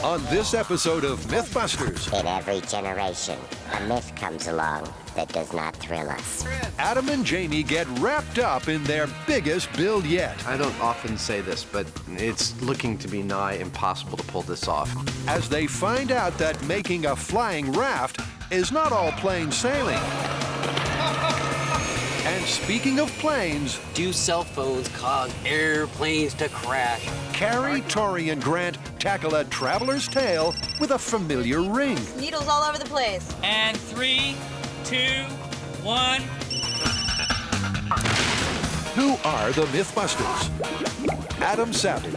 On this episode of MythBusters, In every generation, a myth comes along that does not thrill us. Adam and Jamie get wrapped up in their biggest build yet. I don't often say this, but it's looking to be nigh impossible to pull this off. As they find out that making a flying raft is not all plain sailing. And speaking of planes, Do cell phones cause airplanes to crash? Carrie, Tori, and Grant tackle a traveler's tale with a familiar ring. Needles all over the place. And 3, 2, 1. Who are the MythBusters? Adam Savage.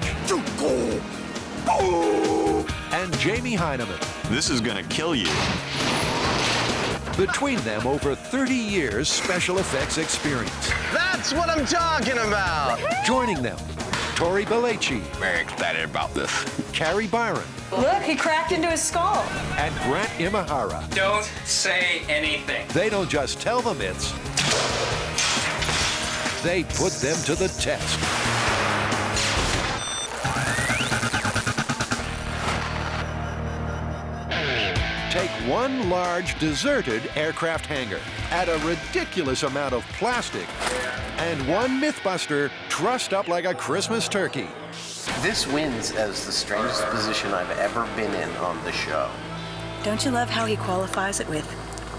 And Jamie Hyneman. This is gonna kill you. Between them, over 30 years special effects experience. That's what I'm talking about! Joining them, Tori Belleci, Very excited about this. Carrie Byron, Look, he cracked into his skull. and Grant Imahara. Don't say anything. They don't just tell the myths, they put them to the test. Take one large deserted aircraft hangar, add a ridiculous amount of plastic, and one MythBuster trussed up like a Christmas turkey. This wins as the strangest position I've ever been in on the show. Don't you love how he qualifies it with,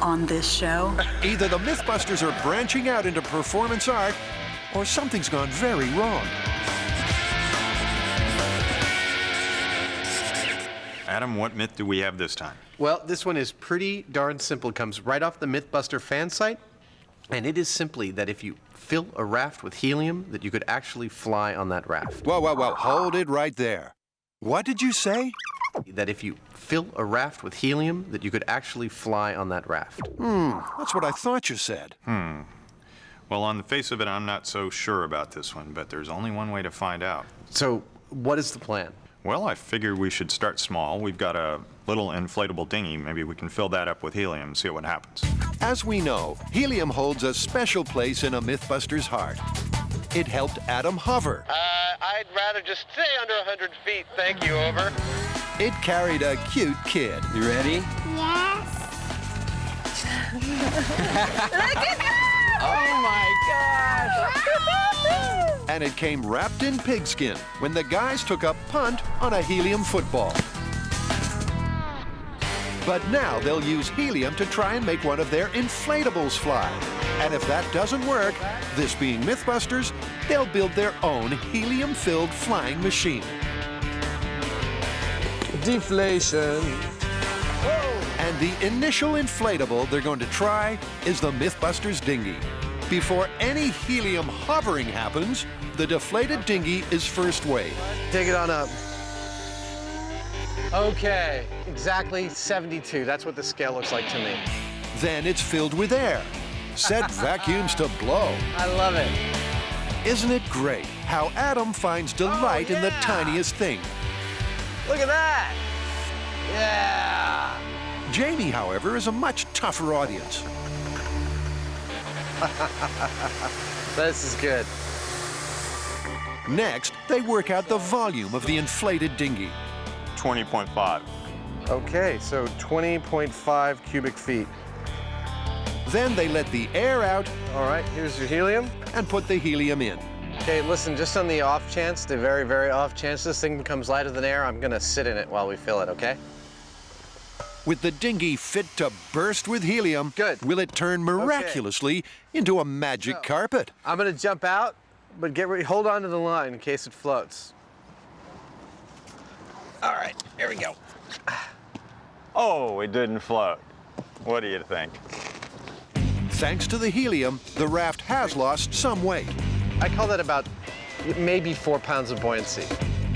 on this show? Either the MythBusters are branching out into performance art, or something's gone very wrong. Adam, what myth do we have this time? Well, this one is pretty darn simple. It comes right off the MythBuster fan site. And it is simply that if you fill a raft with helium, that you could actually fly on that raft. Whoa, whoa, whoa, hold it right there. What did you say? That if you fill a raft with helium, that you could actually fly on that raft. That's what I thought you said. Well, on the face of it, I'm not so sure about this one, but there's only one way to find out. So, what is the plan? Well, I figured we should start small. We've got a little inflatable dinghy. Maybe we can fill that up with helium and see what happens. As we know, helium holds a special place in a MythBuster's heart. It helped Adam hover. I'd rather just stay under 100 feet, thank you, over. It carried a cute kid. You ready? Oh my gosh! And it came wrapped in pigskin when the guys took a punt on a helium football. But now they'll use helium to try and make one of their inflatables fly. And if that doesn't work, this being MythBusters, they'll build their own helium-filled flying machine. Deflation. And the initial inflatable they're going to try is the MythBusters Dinghy. Before any helium hovering happens, the deflated dinghy is first wave. Take it on up. Okay, exactly 72. That's what the scale looks like to me. Then it's filled with air. Set vacuums to blow. I love it. Isn't it great how Adam finds delight in the tiniest thing? Look at that. Yeah. Jamie, however, is a much tougher audience. This is good. Next, they work out the volume of the inflated dinghy. 20.5. Okay, so 20.5 cubic feet. Then they let the air out All right, here's your helium. and put the helium in. Okay, listen, just on the off chance, the very, very off chance this thing becomes lighter than air, I'm gonna sit in it while we fill it, okay? With the dinghy fit to burst with helium, Good. will it turn miraculously into a magic carpet? I'm gonna jump out, but get ready, hold on to the line in case it floats. All right, here we go. Oh, it didn't float. What do you think? Thanks to the helium, the raft has lost some weight, I call that about maybe 4 pounds of buoyancy.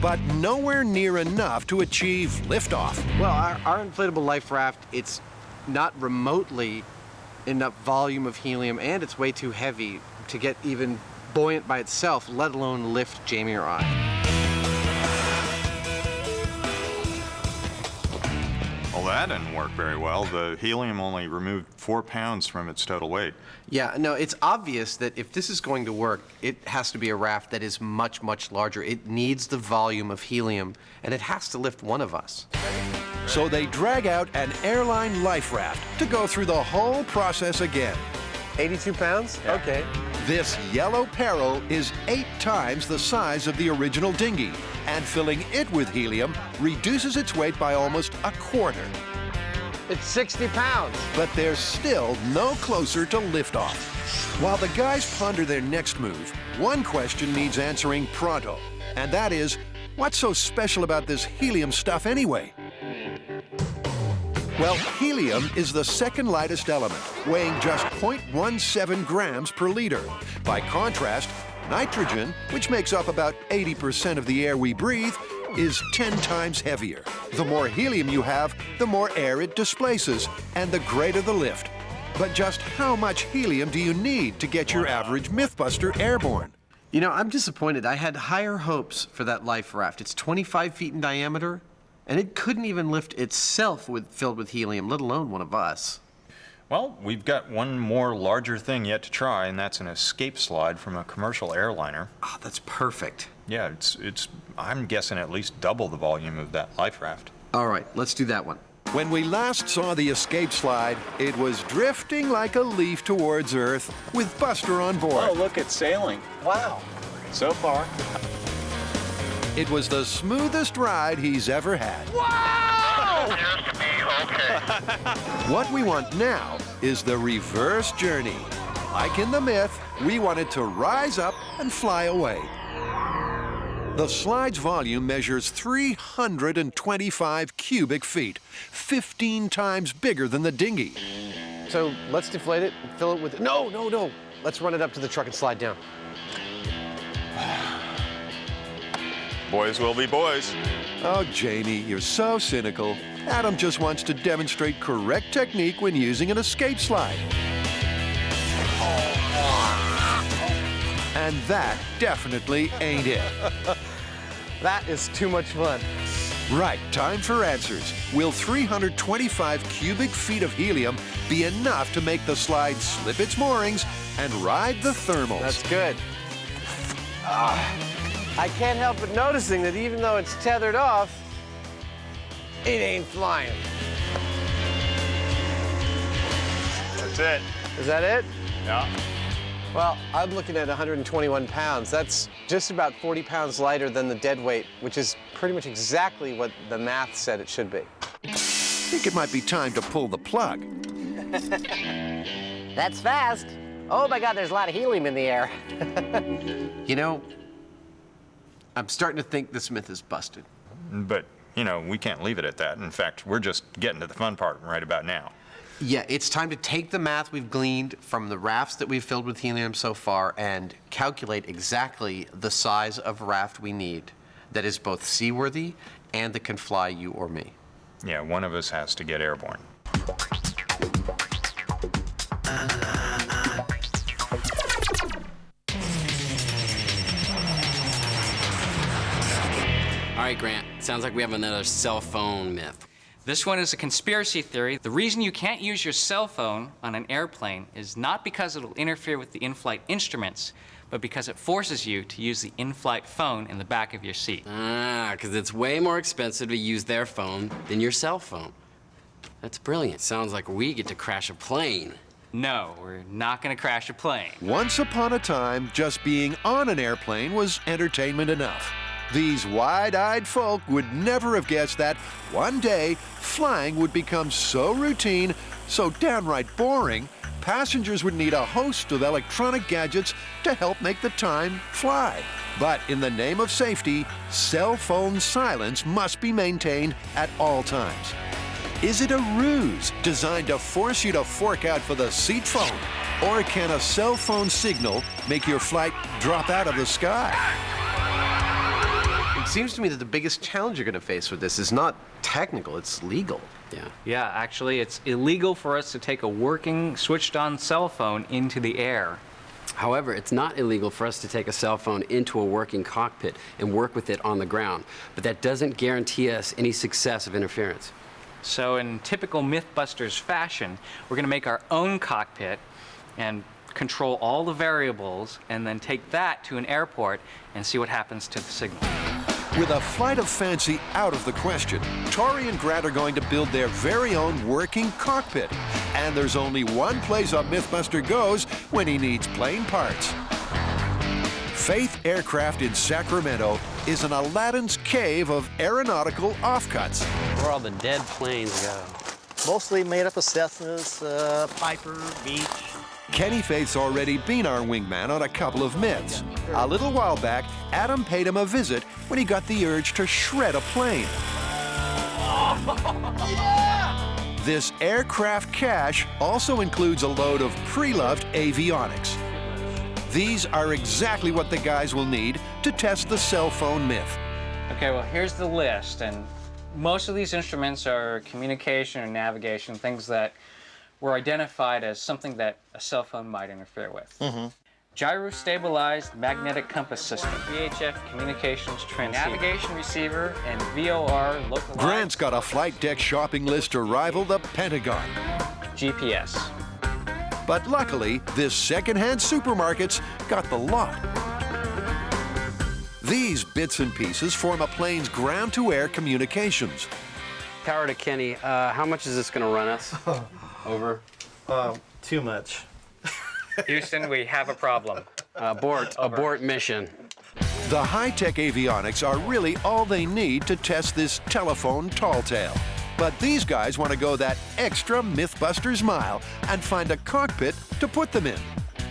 but nowhere near enough to achieve liftoff. Well, our inflatable life raft, it's not remotely enough volume of helium, and it's way too heavy to get even buoyant by itself, let alone lift Jamie or I. Well, Well, that didn't work very well. The helium only removed 4 pounds from its total weight. Yeah, no, it's obvious that if this is going to work, it has to be a raft that is much, much larger. It needs the volume of helium, and it has to lift one of us. So they drag out an airline life raft to go through the whole process again. 82 pounds? Yeah. Okay. This yellow peril is 8 times the size of the original dinghy, and filling it with helium reduces its weight by almost a quarter. It's 60 pounds. But they're still no closer to liftoff. While the guys ponder their next move, one question needs answering pronto, and that is, what's so special about this helium stuff anyway? Well, helium is the second lightest element, weighing just 0.17 grams per liter. By contrast, nitrogen, which makes up about 80% of the air we breathe, is 10 times heavier. The more helium you have, the more air it displaces, and the greater the lift. But just how much helium do you need to get your average Mythbuster airborne? You know, I'm disappointed. I had higher hopes for that life raft. It's 25 feet in diameter, and it couldn't even lift itself filled with helium, let alone one of us. Well, we've got one more larger thing yet to try, and that's an escape slide from a commercial airliner. Oh, that's perfect. Yeah, it's I'm guessing at least double the volume of that life raft. All right, let's do that one. When we last saw the escape slide, it was drifting like a leaf towards Earth with Buster on board. Oh, look, it's sailing. Wow. So far. It was the smoothest ride he's ever had. Wow! Appears to be okay. What we want now is the reverse journey. Like in the myth, we wanted to rise up and fly away. The slide's volume measures 325 cubic feet, 15 times bigger than the dinghy. So let's deflate it and fill it with... No. Let's run it up to the truck and slide down. Boys will be boys. Oh, Jamie, you're so cynical. Adam just wants to demonstrate correct technique when using an escape slide. And that definitely ain't it. That is too much fun. Right, time for answers. Will 325 cubic feet of helium be enough to make the slide slip its moorings and ride the thermals? That's good. I can't help but noticing that even though it's tethered off, it ain't flying. That's it. Is that it? Yeah. Well, I'm looking at 121 pounds. That's just about 40 pounds lighter than the dead weight, which is pretty much exactly what the math said it should be. I think it might be time to pull the plug. That's fast. Oh my God, there's a lot of helium in the air. You know, I'm starting to think this myth is busted. But, you know, we can't leave it at that. In fact, we're just getting to the fun part right about now. Yeah, it's time to take the math we've gleaned from the rafts that we've filled with helium so far and calculate exactly the size of raft we need that is both seaworthy and that can fly you or me. Yeah, one of us has to get airborne. All right, Grant. Sounds like we have another cell phone myth. This one is a conspiracy theory. The reason you can't use your cell phone on an airplane is not because it'll interfere with the in-flight instruments, but because it forces you to use the in-flight phone in the back of your seat. Ah, because it's way more expensive to use their phone than your cell phone. That's brilliant. Sounds like we get to crash a plane. No, we're not gonna crash a plane. Once upon a time, just being on an airplane was entertainment enough. These wide-eyed folk would never have guessed that one day flying would become so routine, so downright boring, passengers would need a host of electronic gadgets to help make the time fly. But in the name of safety, cell phone silence must be maintained at all times. Is it a ruse designed to force you to fork out for the seat phone? Or can a cell phone signal make your flight drop out of the sky? It seems to me that the biggest challenge you're going to face with this is not technical, it's legal. Yeah. Yeah, actually, it's illegal for us to take a working, switched-on cell phone into the air. However, it's not illegal for us to take a cell phone into a working cockpit and work with it on the ground. But that doesn't guarantee us any success of interference. So in typical MythBusters fashion, we're going to make our own cockpit and control all the variables, and then take that to an airport and see what happens to the signal. With a flight of fancy out of the question, Tori and Grant are going to build their very own working cockpit. And there's only one place a Mythbuster goes when he needs plane parts. Faith Aircraft in Sacramento is an Aladdin's cave of aeronautical offcuts. Where all the dead planes go. Mostly made up of Cessnas, Piper, Beech. Kenny Faith's already been our wingman on a couple of myths. A little while back, Adam paid him a visit when he got the urge to shred a plane. This aircraft cache also includes a load of pre-loved avionics. These are exactly what the guys will need to test the cell phone myth. Okay, well, here's the list, and most of these instruments are communication and navigation, things that were identified as something that a cell phone might interfere with. Gyro-stabilized magnetic compass system, VHF communications transceiver, navigation receiver, and VOR localized... Grant's got a flight deck shopping list to rival the Pentagon. GPS. But luckily, this second-hand supermarket's got the lot. These bits and pieces form a plane's ground-to-air communications. Power to Kenny, how much is this going to run us? Over? Too much. Houston, we have a problem. Abort mission. The high-tech avionics are really all they need to test this telephone tall tale. But these guys want to go that extra Mythbusters mile and find a cockpit to put them in.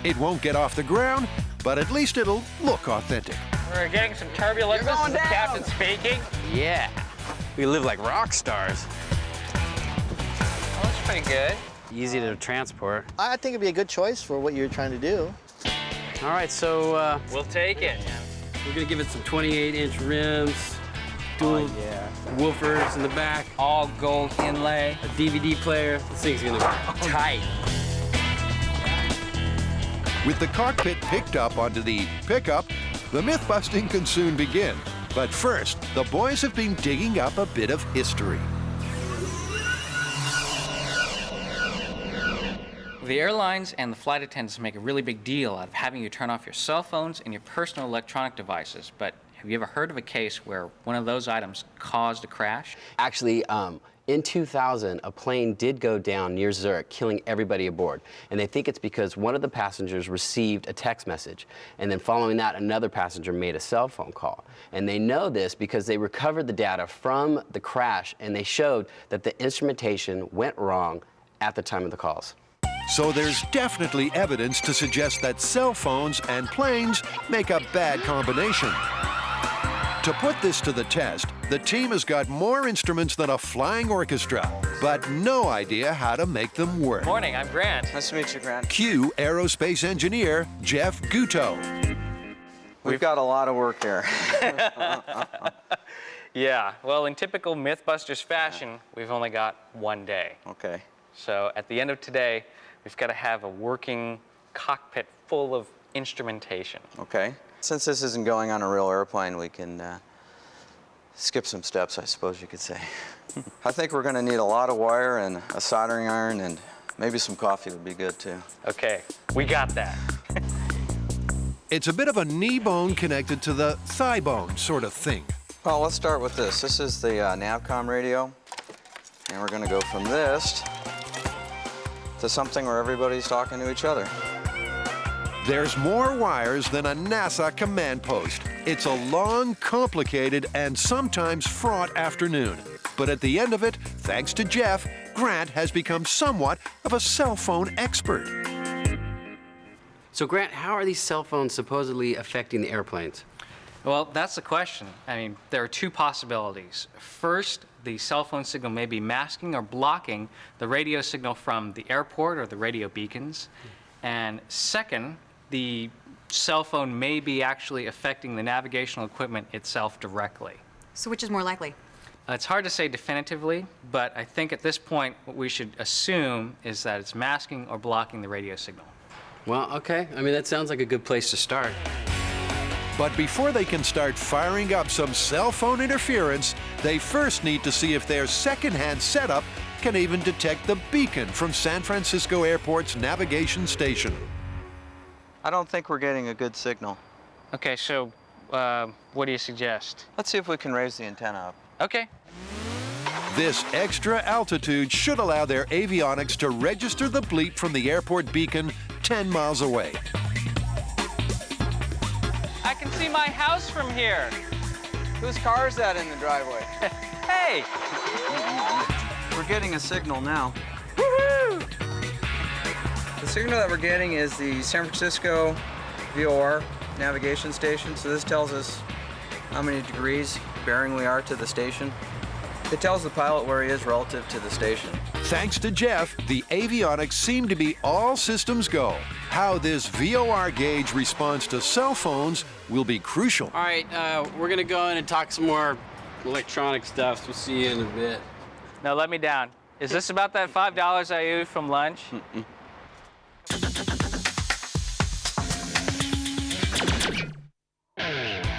It won't get off the ground, but at least it'll look authentic. We're getting some turbulence. This is the captain speaking. Yeah. We live like rock stars. Oh, that's pretty good. Easy to transport. I think it'd be a good choice for what you're trying to do. All right, so we'll take it. we're gonna give it some 28-inch rims, dual woofers in the back, all gold inlay, a DVD player. This thing's gonna be tight. With the cockpit picked up onto the pickup, the myth-busting can soon begin. But first, the boys have been digging up a bit of history. The airlines and the flight attendants make a really big deal out of having you turn off your cell phones and your personal electronic devices. But have you ever heard of a case where one of those items caused a crash? Actually, in 2000, a plane did go down near Zurich, killing everybody aboard. And they think it's because one of the passengers received a text message. And then following that, another passenger made a cell phone call. And they know this because they recovered the data from the crash, and they showed that the instrumentation went wrong at the time of the calls. So there's definitely evidence to suggest that cell phones and planes make a bad combination. To put this to the test, the team has got more instruments than a flying orchestra, but no idea how to make them work. Morning, I'm Grant. Nice to meet you, Grant. Cue aerospace engineer Jeff Guto. We've got a lot of work here. Yeah, well, in typical Mythbusters fashion, we've only got one day. Okay. So at the end of today, we've got to have a working cockpit full of instrumentation. Okay. Since this isn't going on a real airplane, we can skip some steps, I suppose you could say. I think we're going to need a lot of wire and a soldering iron, and maybe some coffee would be good too. Okay, we got that. It's a bit of a knee bone connected to the thigh bone sort of thing. Well, let's start with this. This is the Navcom radio, and we're going to go from this to something where everybody's talking to each other. There's more wires than a NASA command post. It's a long, complicated, and sometimes fraught afternoon. But at the end of it, thanks to Jeff, Grant has become somewhat of a cell phone expert. So Grant, how are these cell phones supposedly affecting the airplanes? Well, that's the question. I mean, there are two possibilities. First, the cell phone signal may be masking or blocking the radio signal from the airport or the radio beacons. And second, the cell phone may be actually affecting the navigational equipment itself directly. So which is more likely? It's hard to say definitively, but I think at this point what we should assume is that it's masking or blocking the radio signal. Well, okay. I mean, that sounds like a good place to start. But before they can start firing up some cell phone interference, they first need to see if their second-hand setup can even detect the beacon from San Francisco Airport's navigation station. I don't think we're getting a good signal. Okay, so what do you suggest? Let's see if we can raise the antenna up. Okay. This extra altitude should allow their avionics to register the bleep from the airport beacon 10 miles away. I can see my house from here. Whose car is that in the driveway? Hey! We're getting a signal now. Woohoo! The signal that we're getting is the San Francisco VOR navigation station. So this tells us how many degrees bearing we are to the station. It tells the pilot where he is relative to the station. Thanks to Jeff, the avionics seem to be all systems go. How this VOR gauge responds to cell phones will be crucial. All right, we're gonna go in and talk some more electronic stuff, so we'll see you in a bit. Now let me down. Is this about that $5 I owed from lunch?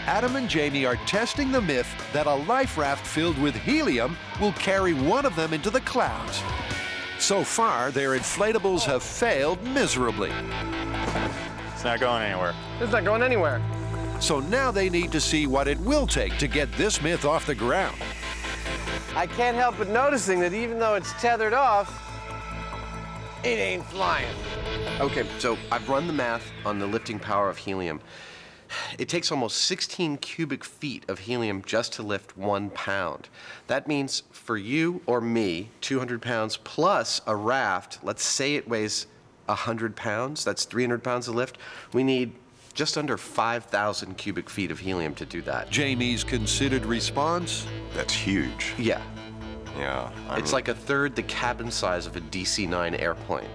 Adam and Jamie are testing the myth that a life raft filled with helium will carry one of them into the clouds. So far, their inflatables have failed miserably. It's not going anywhere. It's not going anywhere. So now they need to see what it will take to get this myth off the ground. I can't help but noticing that even though it's tethered off, it ain't flying. Okay, so I've run the math on the lifting power of helium. It takes almost 16 cubic feet of helium just to lift 1 pound. That means for you or me, 200 pounds plus a raft, let's say it weighs 100 pounds, that's 300 pounds of lift, we need just under 5,000 cubic feet of helium to do that. Jamie's considered response? That's huge. Yeah. Yeah. It's like a third the cabin size of a DC-9 airplane.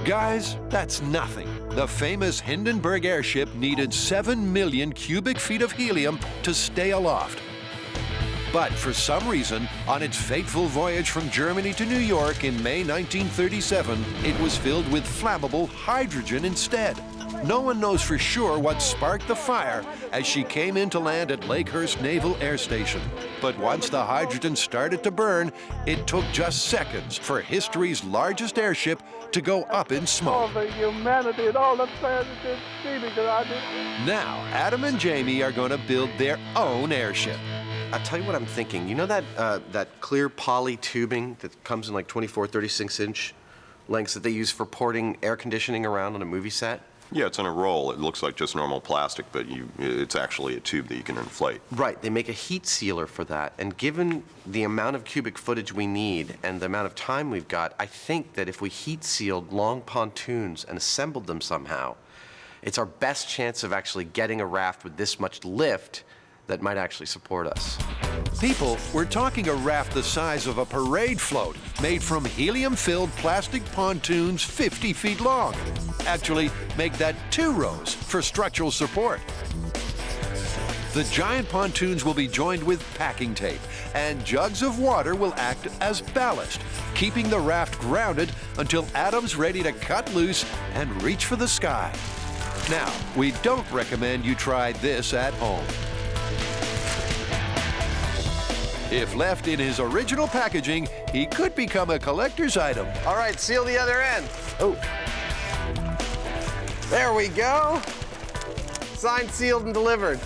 Guys, that's nothing. The famous Hindenburg airship needed 7 million cubic feet of helium to stay aloft. But for some reason, on its fateful voyage from Germany to New York in May 1937, it was filled with flammable hydrogen instead. No one knows for sure what sparked the fire as she came in to land at Lakehurst Naval Air Station. But once the hydrogen started to burn, it took just seconds for history's largest airship to go up in smoke. All the humanity and all the planet is steaming around it. Now, Adam and Jamie are going to build their own airship. I'll tell you what I'm thinking. You know that clear poly tubing that comes in like 24, 36-inch lengths that they use for porting air conditioning around on a movie set? Yeah, it's in a roll. It looks like just normal plastic, but it's actually a tube that you can inflate. Right, they make a heat sealer for that. And given the amount of cubic footage we need and the amount of time we've got, I think that if we heat sealed long pontoons and assembled them somehow, it's our best chance of actually getting a raft with this much lift that might actually support us. People, we're talking a raft the size of a parade float, made from helium-filled plastic pontoons 50 feet long. Actually, make that 2 rows for structural support. The giant pontoons will be joined with packing tape, and jugs of water will act as ballast, keeping the raft grounded until Adam's ready to cut loose and reach for the sky. Now, we don't recommend you try this at home. If left in his original packaging, he could become a collector's item. All right, seal the other end. Oh. There we go. Signed, sealed, and delivered.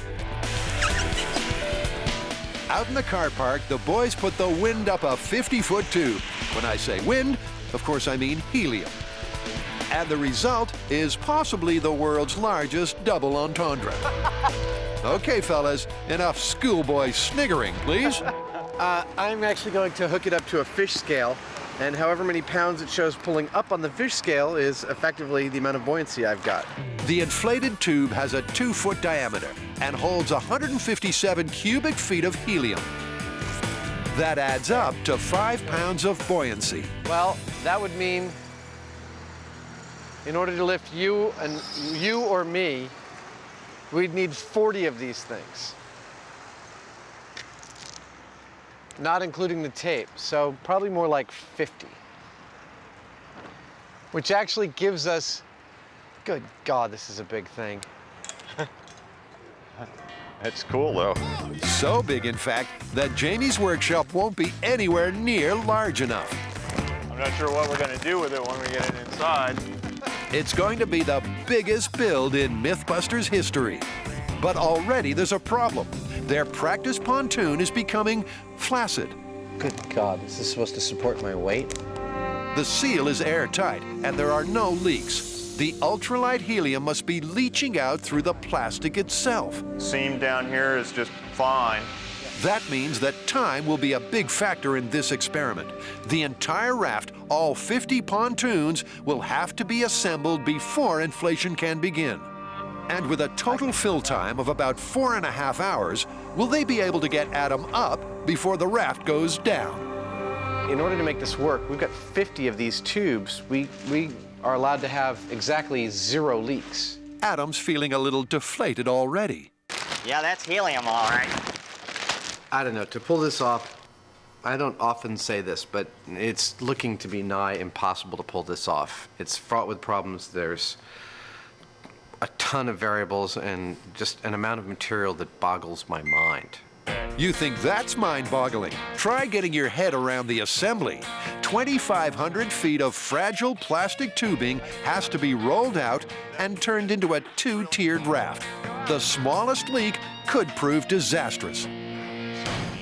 Out in the car park, the boys put the wind up a 50-foot tube. When I say wind, of course I mean helium. And the result is possibly the world's largest double entendre. Okay, fellas, enough schoolboy sniggering, please. I'm actually going to hook it up to a fish scale, and however many pounds it shows pulling up on the fish scale is effectively the amount of buoyancy I've got. The inflated tube has a 2-foot diameter and holds 157 cubic feet of helium. That adds up to 5 pounds of buoyancy. Well, that would mean in order to lift you or me, we'd need 40 of these things. Not including the tape, so probably more like 50. Which actually gives us, good God, this is a big thing. It's cool, though. So big, in fact, that Jamie's workshop won't be anywhere near large enough. I'm not sure what we're going to do with it when we get it inside. It's going to be the biggest build in MythBusters history. But already there's a problem. Their practice pontoon is becoming flaccid. Good God, is this supposed to support my weight? The seal is airtight, and there are no leaks. The ultralight helium must be leaching out through the plastic itself. Seam down here is just fine. That means that time will be a big factor in this experiment. The entire raft, all 50 pontoons, will have to be assembled before inflation can begin. And with a total fill time of about 4.5 hours, will they be able to get Adam up before the raft goes down? In order to make this work, we've got 50 of these tubes. We are allowed to have exactly 0 leaks. Adam's feeling a little deflated already. Yeah, that's helium, all right. I don't know, to pull this off, I don't often say this, but it's looking to be nigh impossible to pull this off. It's fraught with problems. There's a ton of variables and just an amount of material that boggles my mind. You think that's mind-boggling? Try getting your head around the assembly. 2,500 feet of fragile plastic tubing has to be rolled out and turned into a 2-tiered raft. The smallest leak could prove disastrous.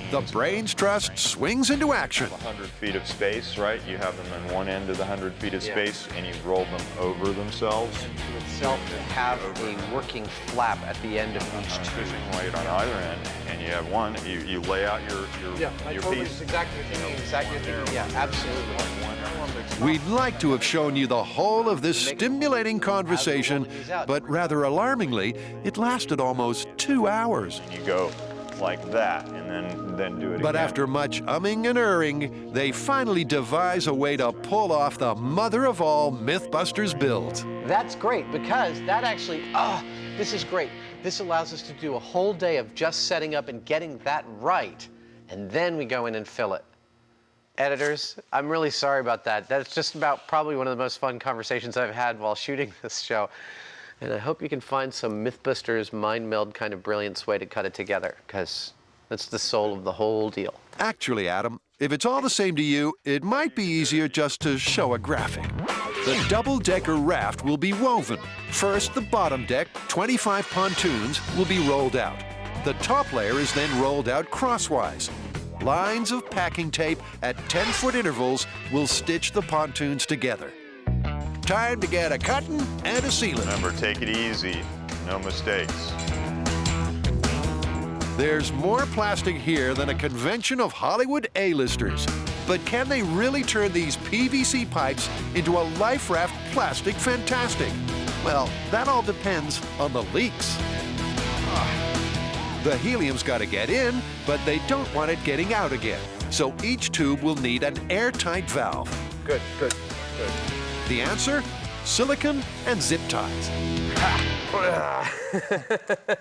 The Brains Trust swings into action. 100 feet of space, right? You have them in one end of the 100 feet of space, and you roll them over themselves. Itself to have a working flap at the end of each tube. Fishing weight on either end, and you have one. You lay out your piece. Exactly what you're thinking. Yeah, absolutely. We'd like to have shown you the whole of this stimulating conversation, but rather alarmingly, it lasted almost 2 hours. You go like that, and then do it But again. after much umming and erring, they finally devise a way to pull off the mother of all MythBusters builds. That's great, because that actually, this is great. This allows us to do a whole day of just setting up and getting that right, and then we go in and fill it. Editors, I'm really sorry about that. That's just about probably one of the most fun conversations I've had while shooting this show. And I hope you can find some MythBusters mind meld kind of brilliance way to cut it together, because that's the soul of the whole deal. Actually, Adam, if it's all the same to you, it might be easier just to show a graphic. The double-decker raft will be woven. First, the bottom deck, 25 pontoons, will be rolled out. The top layer is then rolled out crosswise. Lines of packing tape at 10-foot intervals will stitch the pontoons together. Time to get a cutting and a sealing. Remember, take it easy. No mistakes. There's more plastic here than a convention of Hollywood A-listers. But can they really turn these PVC pipes into a life raft plastic fantastic? Well, that all depends on the leaks. The helium's got to get in, but they don't want it getting out again. So each tube will need an airtight valve. Good. The answer? Silicone and zip ties.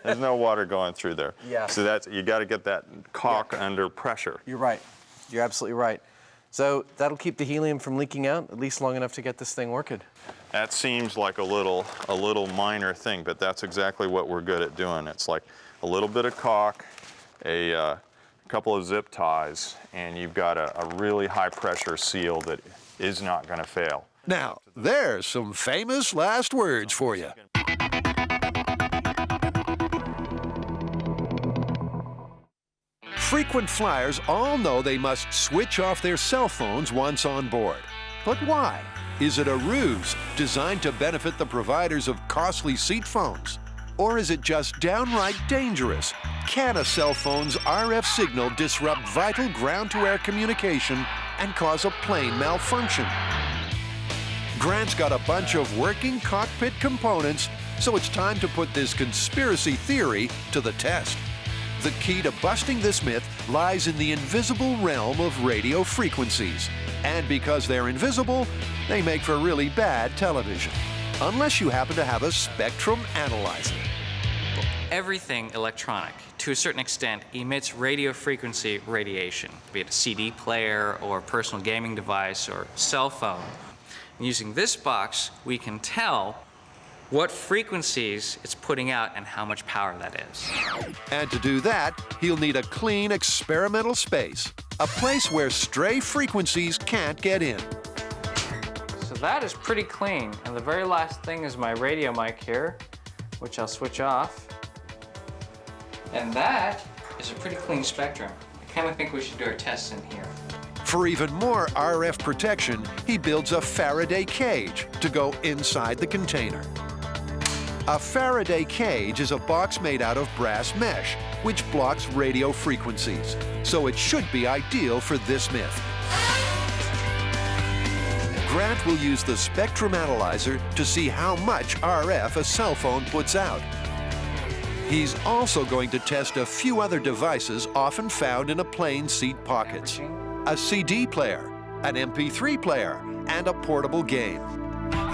There's no water going through there. Yeah. So you got to get that caulk under pressure. You're right. You're absolutely right. So that'll keep the helium from leaking out, at least long enough to get this thing working. That seems like a little minor thing, but that's exactly what we're good at doing. It's like a little bit of caulk, a couple of zip ties, and you've got a really high pressure seal that is not going to fail. Now, there's some famous last words for you. Frequent flyers all know they must switch off their cell phones once on board. But why? Is it a ruse designed to benefit the providers of costly seat phones? Or is it just downright dangerous? Can a cell phone's RF signal disrupt vital ground-to-air communication and cause a plane malfunction? Grant's got a bunch of working cockpit components, so it's time to put this conspiracy theory to the test. The key to busting this myth lies in the invisible realm of radio frequencies. And because they're invisible, they make for really bad television. Unless you happen to have a spectrum analyzer. Everything electronic, to a certain extent, emits radio frequency radiation, be it a CD player or personal gaming device or cell phone. And using this box, we can tell what frequencies it's putting out and how much power that is. And to do that, he'll need a clean experimental space, a place where stray frequencies can't get in. So that is pretty clean. And the very last thing is my radio mic here, which I'll switch off. And that is a pretty clean spectrum. I kind of think we should do our tests in here. For even more RF protection, he builds a Faraday cage to go inside the container. A Faraday cage is a box made out of brass mesh, which blocks radio frequencies, so it should be ideal for this myth. Grant will use the spectrum analyzer to see how much RF a cell phone puts out. He's also going to test a few other devices often found in a plane seat pockets. A CD player, an MP3 player, and a portable game.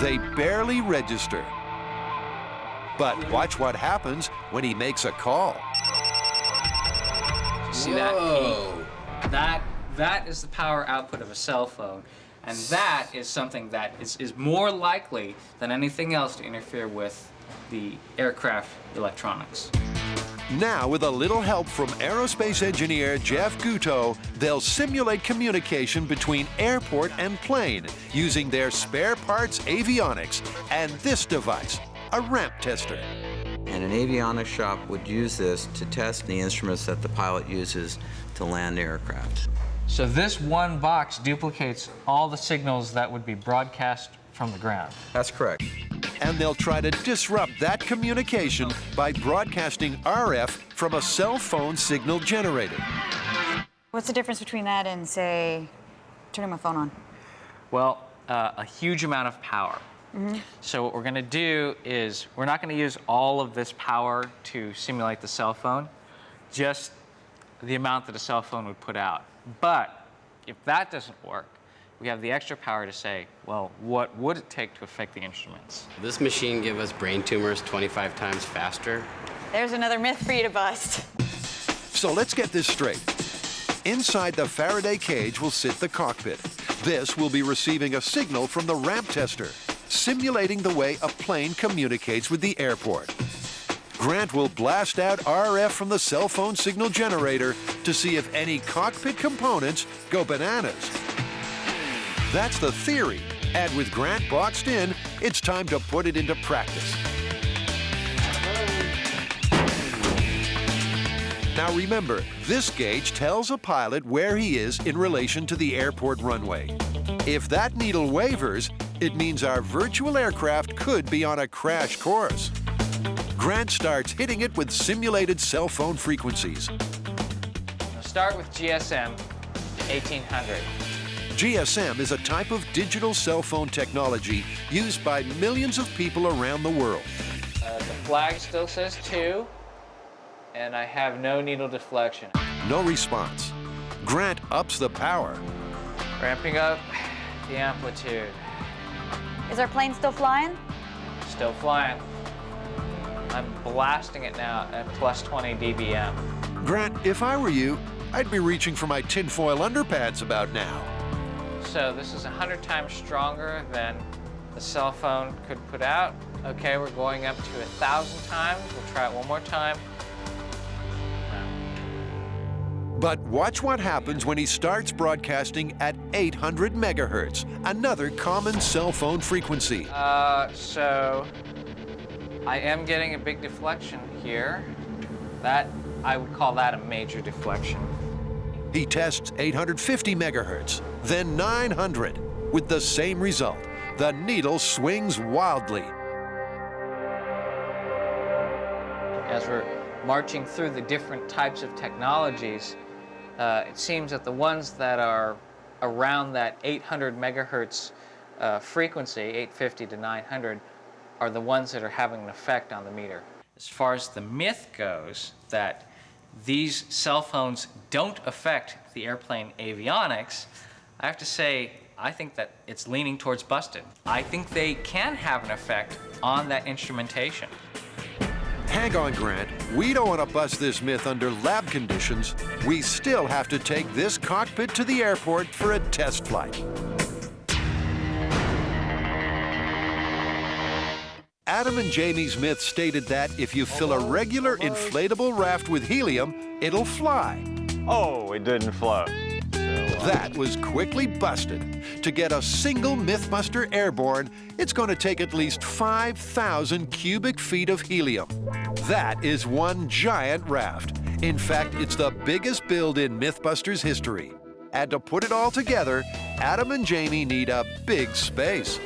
They barely register. But watch what happens when he makes a call. See that peak? That is the power output of a cell phone. And that is something that is more likely than anything else to interfere with the aircraft electronics. Now, with a little help from aerospace engineer Jeff Guto, they'll simulate communication between airport and plane using their spare parts avionics and this device, a ramp tester. And an avionics shop would use this to test the instruments that the pilot uses to land the aircraft. So this one box duplicates all the signals that would be broadcast from the ground. That's correct. And they'll try to disrupt that communication by broadcasting RF from a cell phone signal generator. What's the difference between that and, say, turning my phone on? Well, a huge amount of power. So what we're going to do is we're not going to use all of this power to simulate the cell phone, just the amount that a cell phone would put out. But if that doesn't work, we have the extra power to say, well, what would it take to affect the instruments? Will this machine give us brain tumors 25 times faster? There's another myth for you to bust. So let's get this straight. Inside the Faraday cage will sit the cockpit. This will be receiving a signal from the ramp tester, simulating the way a plane communicates with the airport. Grant will blast out RF from the cell phone signal generator to see if any cockpit components go bananas. That's the theory, and with Grant boxed in, it's time to put it into practice. Now remember, this gauge tells a pilot where he is in relation to the airport runway. If that needle wavers, it means our virtual aircraft could be on a crash course. Grant starts hitting it with simulated cell phone frequencies. We'll start with GSM 1800. GSM is a type of digital cell phone technology used by millions of people around the world. The flag still says 2, and I have no needle deflection. No response. Grant ups the power. Ramping up the amplitude. Is our plane still flying? Still flying. I'm blasting it now at plus 20 dBm. Grant, if I were you, I'd be reaching for my tinfoil underpants about now. So this is 100 times stronger than the cell phone could put out. Okay, we're going up to 1,000 times. We'll try it one more time. But watch what happens when he starts broadcasting at 800 megahertz, another common cell phone frequency. So I am getting a big deflection here. That, I would call that a major deflection. He tests 850 megahertz, then 900, with the same result. The needle swings wildly. As we're marching through the different types of technologies, it seems that the ones that are around that 800 megahertz frequency, 850 to 900, are the ones that are having an effect on the meter. As far as the myth goes, that these cell phones don't affect the airplane avionics, I have to say, I think that it's leaning towards busted. I think they can have an effect on that instrumentation. Hang on, Grant. We don't want to bust this myth under lab conditions. We still have to take this cockpit to the airport for a test flight. Adam and Jamie's myth stated that if you fill a regular inflatable raft with helium, it'll fly. Oh, it didn't float. That was quickly busted. To get a single MythBuster airborne, it's going to take at least 5,000 cubic feet of helium. That is one giant raft. In fact, it's the biggest build in MythBusters history. And to put it all together, Adam and Jamie need a big space.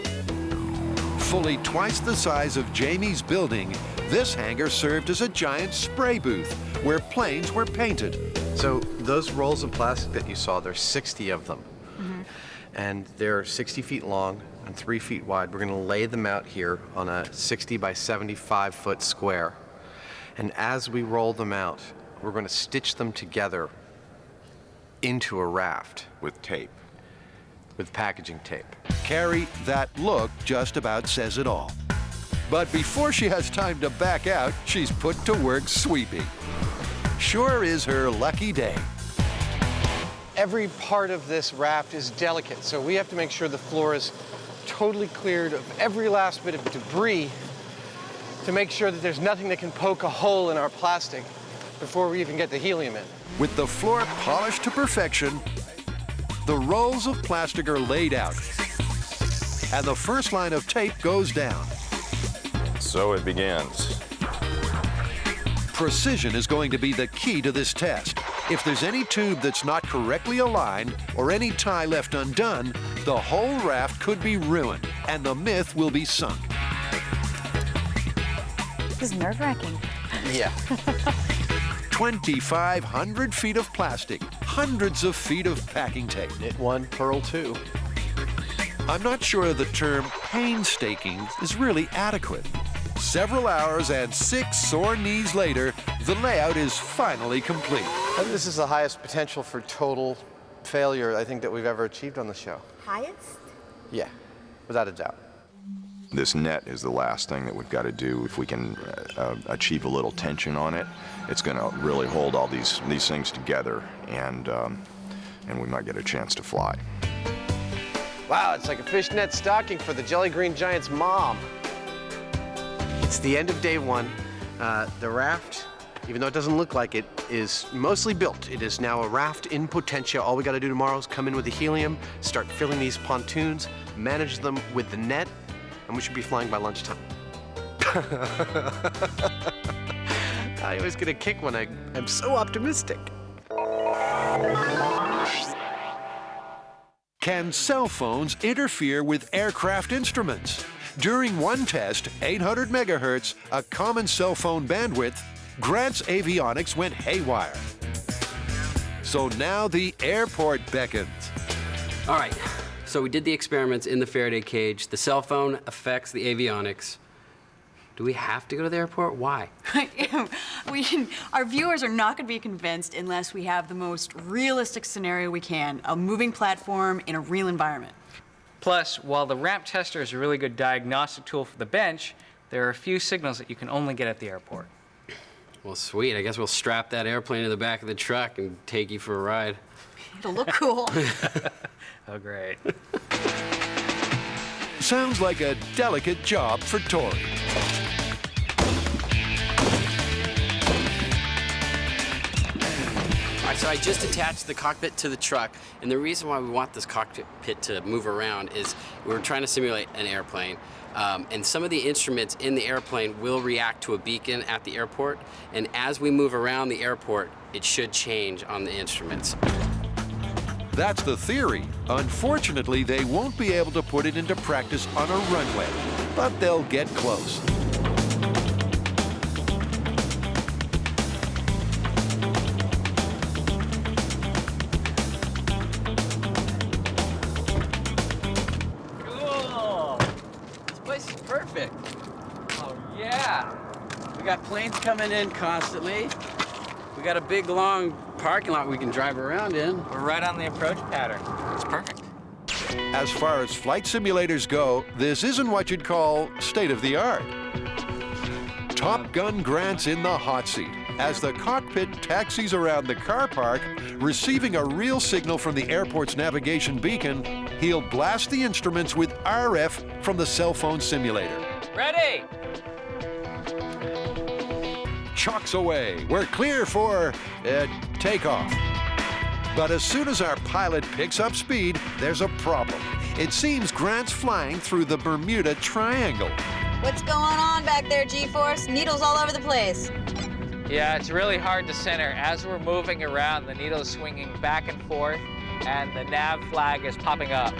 Fully twice the size of Jamie's building, this hangar served as a giant spray booth where planes were painted. So those rolls of plastic that you saw, there's 60 of them. And they're 60 feet long and 3 feet wide. We're going to lay them out here on a 60 by 75 foot square. And as we roll them out, we're going to stitch them together into a raft. With tape. With packaging tape. Carrie, that look just about says it all. But before she has time to back out, she's put to work sweeping. Sure is her lucky day. Every part of this raft is delicate, so we have to make sure the floor is totally cleared of every last bit of debris to make sure that there's nothing that can poke a hole in our plastic before we even get the helium in. With the floor polished to perfection, the rolls of plastic are laid out, and the first line of tape goes down. So it begins. Precision is going to be the key to this test. If there's any tube that's not correctly aligned or any tie left undone, the whole raft could be ruined, and the myth will be sunk. This is nerve-wracking. Yeah. 2,500 feet of plastic, hundreds of feet of packing tape. Knit one, purl two. I'm not sure the term painstaking is really adequate. Several hours and 6 sore knees later, the layout is finally complete. I think this is the highest potential for total failure I think that we've ever achieved on the show. Highest? Yeah, without a doubt. This net is the last thing that we've got to do. If we can achieve a little tension on it, it's going to really hold all these things together, and we might get a chance to fly. Wow, it's like a fishnet stocking for the Jelly Green Giant's mom. It's the end of day one. The raft, even though it doesn't look like it, is mostly built. It is now a raft in potentia. All we got to do tomorrow is come in with the helium, start filling these pontoons, manage them with the net, and we should be flying by lunchtime. I always get a kick when I'm so optimistic. Can cell phones interfere with aircraft instruments? During one test, 800 megahertz, a common cell phone bandwidth, Grant's avionics went haywire. So now the airport beckons. All right, so we did the experiments in the Faraday cage. The cell phone affects the avionics. Do we have to go to the airport? Why? Our viewers are not going to be convinced unless we have the most realistic scenario we can, a moving platform in a real environment. Plus, while the ramp tester is a really good diagnostic tool for the bench, there are a few signals that you can only get at the airport. Well, sweet. I guess we'll strap that airplane to the back of the truck and take you for a ride. It'll look cool. Oh, great. Sounds like a delicate job for Tori. All right, so I just attached the cockpit to the truck, and the reason why we want this cockpit to move around is we're trying to simulate an airplane, and some of the instruments in the airplane will react to a beacon at the airport, and as we move around the airport, it should change on the instruments. That's the theory. Unfortunately, they won't be able to put it into practice on a runway, but they'll get close. Cool! This place is perfect. Oh, yeah. We got planes coming in constantly. We got a big, long parking lot we can drive around in. We're right on the approach pattern. It's perfect. As far as flight simulators go, this isn't what you'd call state-of-the-art. Top Gun Grant's in the hot seat as the cockpit taxis around the car park, receiving a real signal from the airport's navigation beacon. He'll blast the instruments with RF from the cell phone simulator. Ready, chucks away. We're clear for takeoff. But as soon as our pilot picks up speed, there's a problem. It seems Grant's flying through the Bermuda Triangle. What's going on back there, G-Force? Needles all over the place. Yeah, it's really hard to center. As we're moving around, the needle's swinging back and forth, and the nav flag is popping up.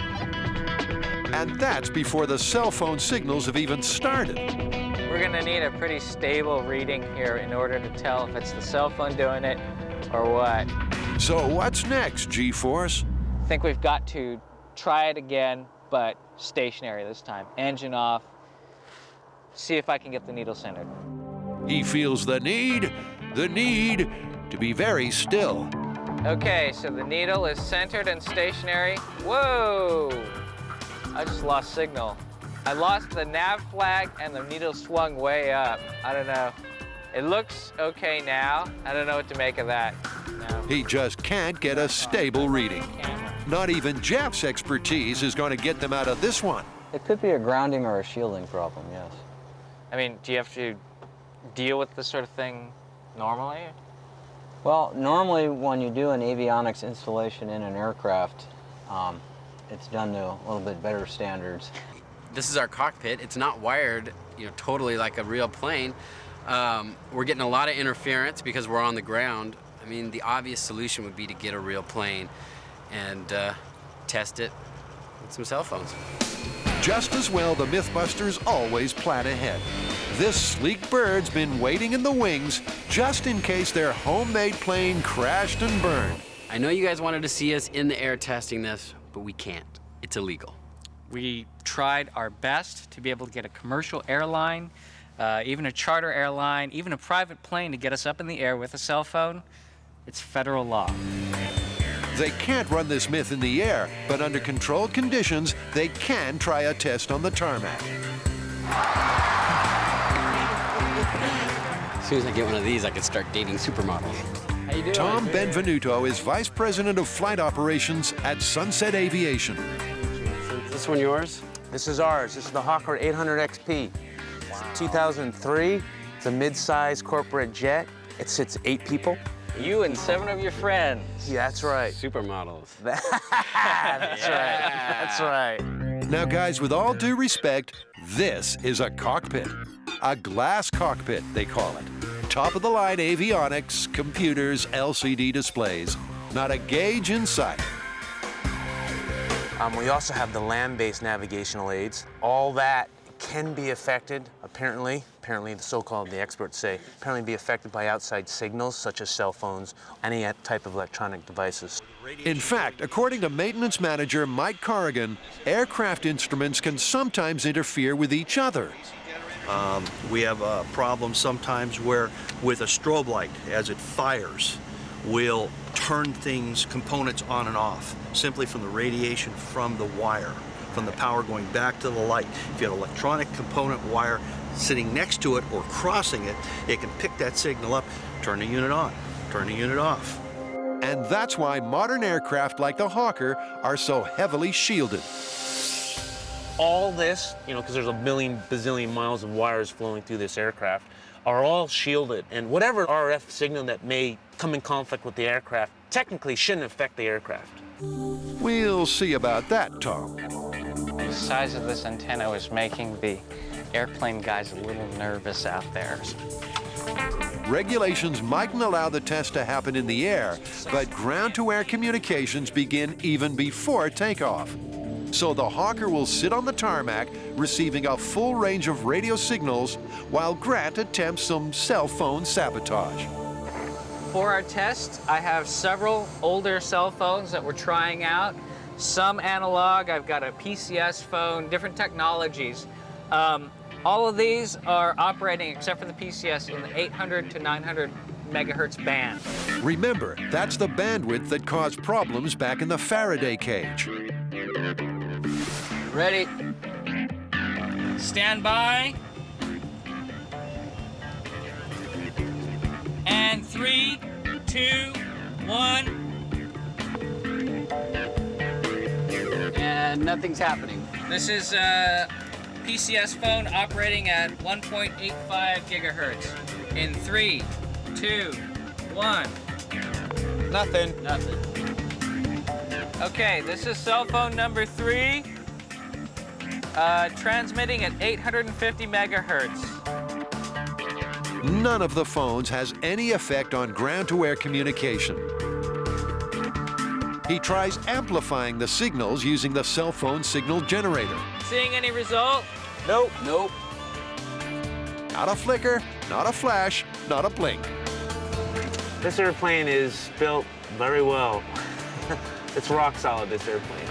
And that's before the cell phone signals have even started. We're gonna need a pretty stable reading here in order to tell if it's the cell phone doing it or what. So what's next, G-Force? I think we've got to try it again, but stationary this time. Engine off. See if I can get the needle centered. He feels the need to be very still. Okay, so the needle is centered and stationary. Whoa! I just lost signal. I lost the nav flag and the needle swung way up. I don't know. It looks okay now. I don't know what to make of that. No. He just can't get a stable reading. Not even Jeff's expertise is going to get them out of this one. It could be a grounding or a shielding problem, yes. I mean, do you have to deal with this sort of thing normally? Well, normally when you do an avionics installation in an aircraft, it's done to a little bit better standards. This is our cockpit. It's not wired, totally like a real plane. We're getting a lot of interference because we're on the ground. I mean, the obvious solution would be to get a real plane and test it with some cell phones. Just as well, the MythBusters always plan ahead. This sleek bird's been waiting in the wings just in case their homemade plane crashed and burned. I know you guys wanted to see us in the air testing this, but we can't. It's illegal. We tried our best to be able to get a commercial airline, even a charter airline, even a private plane to get us up in the air with a cell phone. It's federal law. They can't run this myth in the air, but under controlled conditions, they can try a test on the tarmac. As soon as I get one of these, I can start dating supermodels. How you doing? Tom Benvenuto is Vice President of Flight Operations at Sunset Aviation. Is this one yours? This is ours. This is the Hawker 800 XP. Wow. It's 2003. It's a mid-size corporate jet. It sits 8 people. You and 7 of your friends. Yeah, that's right. Supermodels. That's right. That's right. Now, guys, with all due respect, this is a cockpit. A glass cockpit, they call it. Top-of-the-line avionics, computers, LCD displays. Not a gauge in sight. We also have the land-based navigational aids. All that can be affected, apparently the so-called, the experts say, apparently be affected by outside signals, such as cell phones, any type of electronic devices. In fact, according to maintenance manager Mike Corrigan, aircraft instruments can sometimes interfere with each other. We have a problem sometimes where with a strobe light, as it fires, we'll turn components on and off, simply from the radiation from the wire, from the power going back to the light. If you have an electronic component wire sitting next to it or crossing it, it can pick that signal up, turn the unit on, turn the unit off. And that's why modern aircraft like the Hawker are so heavily shielded. All this, because there's a bazillion miles of wires flowing through this aircraft, are all shielded. And whatever RF signal that may come in conflict with the aircraft technically shouldn't affect the aircraft. We'll see about that, Tom. The size of this antenna was making the airplane guys a little nervous out there. Regulations mightn't allow the test to happen in the air, but ground-to-air communications begin even before takeoff. So the Hawker will sit on the tarmac, receiving a full range of radio signals, while Grant attempts some cell phone sabotage. For our test, I have several older cell phones that we're trying out. Some analog, I've got a PCS phone, different technologies. All of these are operating, except for the PCS, in the 800 to 900 megahertz band. Remember, that's the bandwidth that caused problems back in the Faraday cage. Ready. Stand by. And 3, 2, 1. And nothing's happening. This is a PCS phone operating at 1.85 gigahertz. In 3, 2, 1. Nothing. Nothing. Okay, this is cell phone number 3, transmitting at 850 megahertz. None of the phones has any effect on ground-to-air communication. He tries amplifying the signals using the cell phone signal generator. Seeing any result? Nope. Nope. Not a flicker, not a flash, not a blink. This airplane is built very well. It's rock solid, this airplane.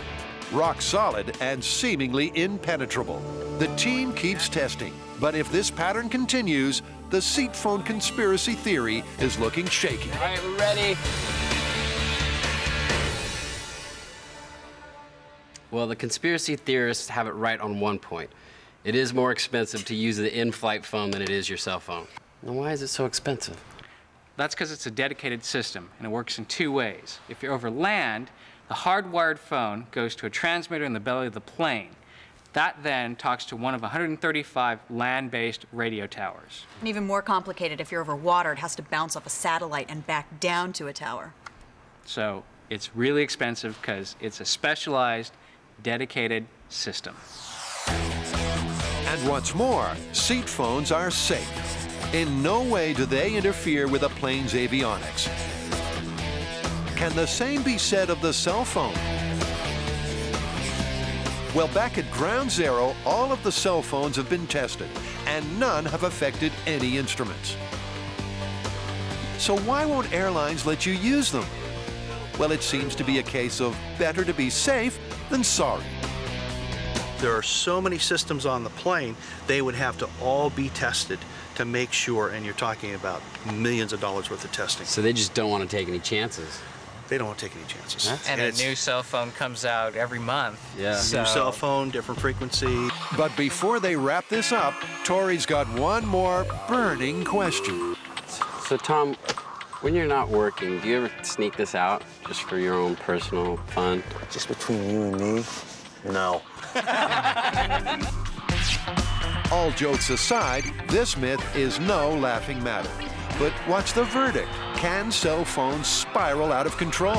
Rock solid and seemingly impenetrable. The team keeps testing, but if this pattern continues, the seat phone conspiracy theory is looking shaky. All right, we're ready. Well, the conspiracy theorists have it right on one point. It is more expensive to use the in-flight phone than it is your cell phone. Now, why is it so expensive? That's because it's a dedicated system, and it works in 2 ways. If you're over land, the hardwired phone goes to a transmitter in the belly of the plane. That then talks to one of 135 land-based radio towers. And even more complicated, if you're over water, it has to bounce off a satellite and back down to a tower. So it's really expensive because it's a specialized, dedicated system. And what's more, seat phones are safe. In no way do they interfere with a plane's avionics. Can the same be said of the cell phone? Well, back at Ground Zero, all of the cell phones have been tested, and none have affected any instruments. So why won't airlines let you use them? Well, it seems to be a case of better to be safe than sorry. There are so many systems on the plane, they would have to all be tested to make sure, and you're talking about millions of dollars worth of testing. So they just don't want to take any chances. They don't want to take any chances. And a new cell phone comes out every month. Yeah. New cell phone, different frequency. But before they wrap this up, Tori's got one more burning question. So, Tom, when you're not working, do you ever sneak this out just for your own personal fun? Just between you and me? No. All jokes aside, this myth is no laughing matter. But what's the verdict? Can cell phones spiral out of control?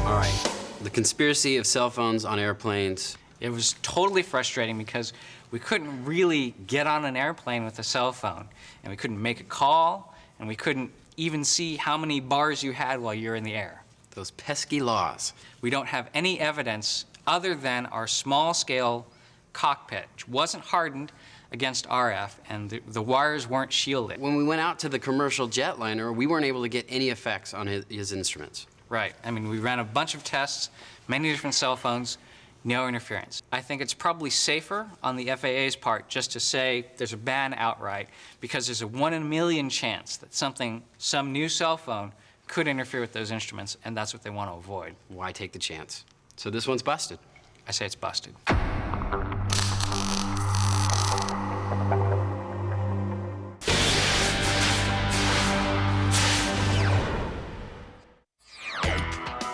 All right. The conspiracy of cell phones on airplanes. It was totally frustrating because we couldn't really get on an airplane with a cell phone, and we couldn't make a call, and we couldn't even see how many bars you had while you're in the air. Those pesky laws. We don't have any evidence other than our small-scale cockpit, which wasn't hardened against RF, and the wires weren't shielded. When we went out to the commercial jetliner, we weren't able to get any effects on his instruments. Right. I mean, we ran a bunch of tests, many different cell phones, no interference. I think it's probably safer on the FAA's part just to say there's a ban outright, because there's a 1 in a million chance that some new cell phone could interfere with those instruments, and that's what they want to avoid. Why take the chance? So this one's busted. I say it's busted.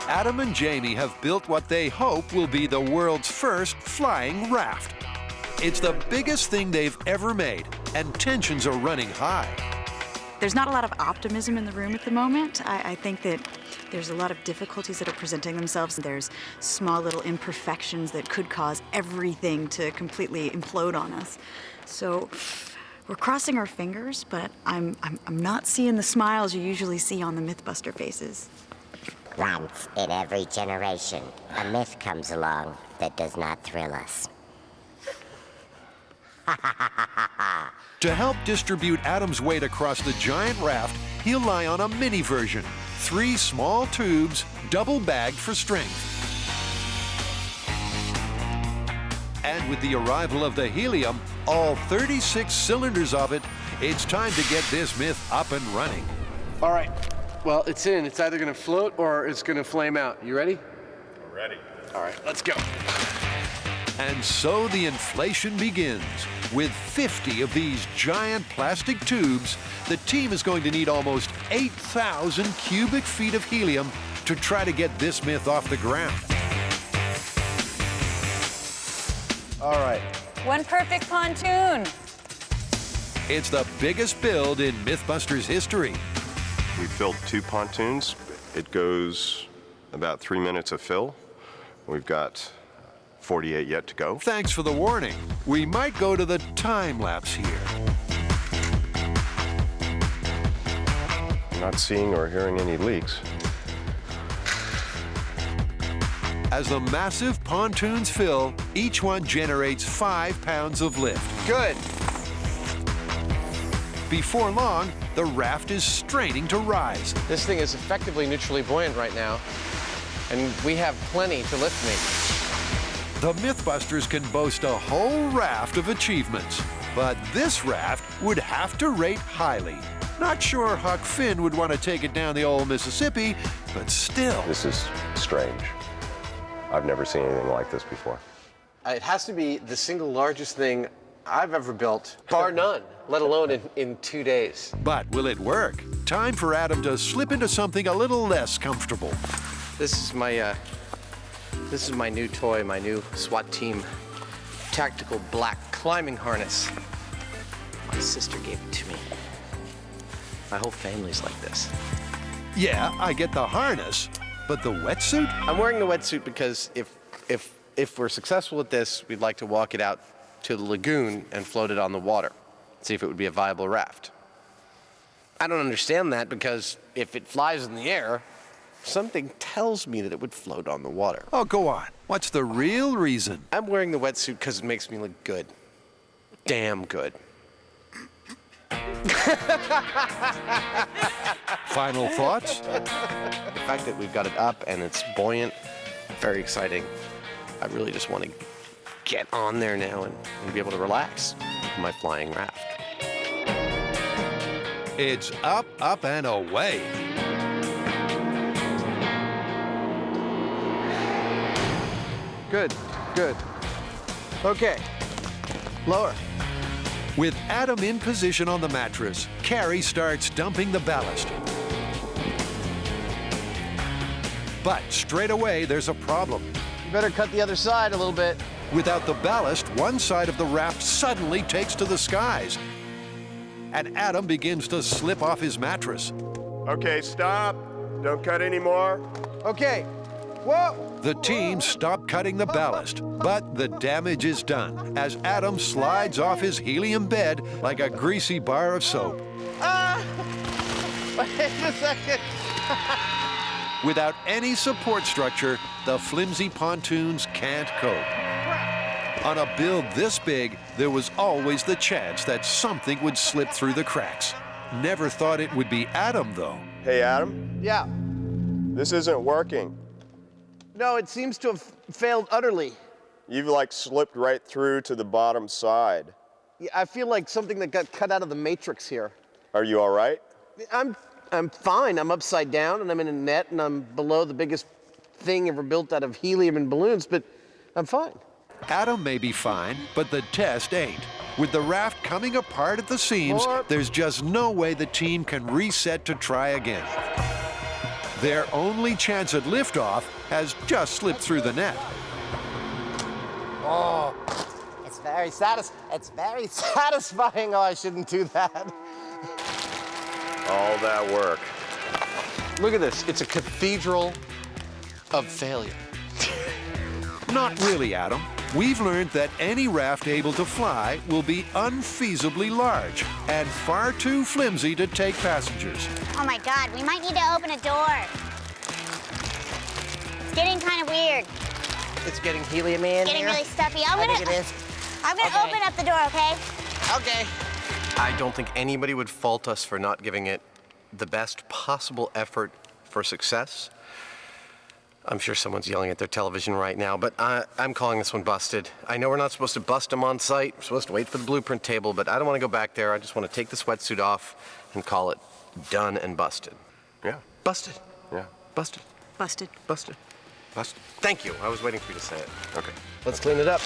Adam and Jamie have built what they hope will be the world's first flying raft. It's the biggest thing they've ever made, and tensions are running high. There's not a lot of optimism in the room at the moment. I think that there's a lot of difficulties that are presenting themselves. There's small little imperfections that could cause everything to completely implode on us. So we're crossing our fingers, but I'm not seeing the smiles you usually see on the MythBuster faces. Once in every generation, a myth comes along that does not thrill us. To help distribute Adam's weight across the giant raft, he'll lie on a mini version. 3 small tubes, double bagged for strength. And with the arrival of the helium, all 36 cylinders of it, it's time to get this myth up and running. All right. Well, it's in. It's either going to float or it's going to flame out. You ready? We're ready. All right, let's go. And so the inflation begins. With 50 of these giant plastic tubes, the team is going to need almost 8,000 cubic feet of helium to try to get this myth off the ground. All right. One perfect pontoon. It's the biggest build in MythBusters history. We filled 2 pontoons. It goes about 3 minutes of fill. We've got 48 yet to go. Thanks for the warning. We might go to the time lapse here. I'm not seeing or hearing any leaks. As the massive pontoons fill, each one generates 5 pounds of lift. Good. Before long, the raft is straining to rise. This thing is effectively neutrally buoyant right now, and we have plenty to lift me. The MythBusters can boast a whole raft of achievements, but this raft would have to rate highly. Not sure Huck Finn would want to take it down the old Mississippi, but still. This is strange. I've never seen anything like this before. It has to be the single largest thing I've ever built, bar none, let alone in 2 days. But will it work? Time for Adam to slip into something a little less comfortable. This is my new toy, my new SWAT team tactical black climbing harness. My sister gave it to me. My whole family's like this. Yeah, I get the harness, but the wetsuit? I'm wearing the wetsuit because if we're successful at this, we'd like to walk it out to the lagoon and float it on the water, see if it would be a viable raft. I don't understand that because if it flies in the air, something tells me that it would float on the water. Oh, go on. What's the real reason? I'm wearing the wetsuit because it makes me look good. Damn good. Final thoughts? The fact that we've got it up and it's buoyant, very exciting. I really just want to get on there now and be able to relax with my flying raft. It's up, up, and away. Good, good. Okay, lower. With Adam in position on the mattress, Carrie starts dumping the ballast. But straight away, there's a problem. You better cut the other side a little bit. Without the ballast, one side of the raft suddenly takes to the skies. And Adam begins to slip off his mattress. Okay, stop. Don't cut anymore. Okay. Whoa! The team stop cutting the ballast, but the damage is done as Adam slides off his helium bed like a greasy bar of soap. Wait a second. Without any support structure, the flimsy pontoons can't cope. On a build this big, there was always the chance that something would slip through the cracks. Never thought it would be Adam, though. Hey, Adam? Yeah. This isn't working. No, it seems to have failed utterly. You've like slipped right through to the bottom side. Yeah, I feel like something that got cut out of the matrix here. Are you all right? I'm fine. I'm upside down and I'm in a net and I'm below the biggest thing ever built out of helium and balloons, but I'm fine. Adam may be fine, but the test ain't. With the raft coming apart at the seams, there's just no way the team can reset to try again. Their only chance at liftoff has just slipped through the net. Oh, it's very satisfying. Oh, I shouldn't do that. All that work. Look at this. It's a cathedral of failure. Not really, Adam. We've learned that any raft able to fly will be unfeasibly large and far too flimsy to take passengers. Oh my God, we might need to open a door. It's getting kind of weird. It's getting helium in It's getting here. really stuffy. I'm gonna open up the door, okay? Okay. I don't think anybody would fault us for not giving it the best possible effort for success. I'm sure someone's yelling at their television right now, but I'm calling this one busted. I know we're not supposed to bust them on site. We're supposed to wait for the blueprint table, but I don't want to go back there. I just want to take the sweatsuit off and call it done and busted. Yeah. Busted. Yeah. Busted. Busted. Busted. Busted. Thank you. I was waiting for you to say it. Okay. Let's clean it up.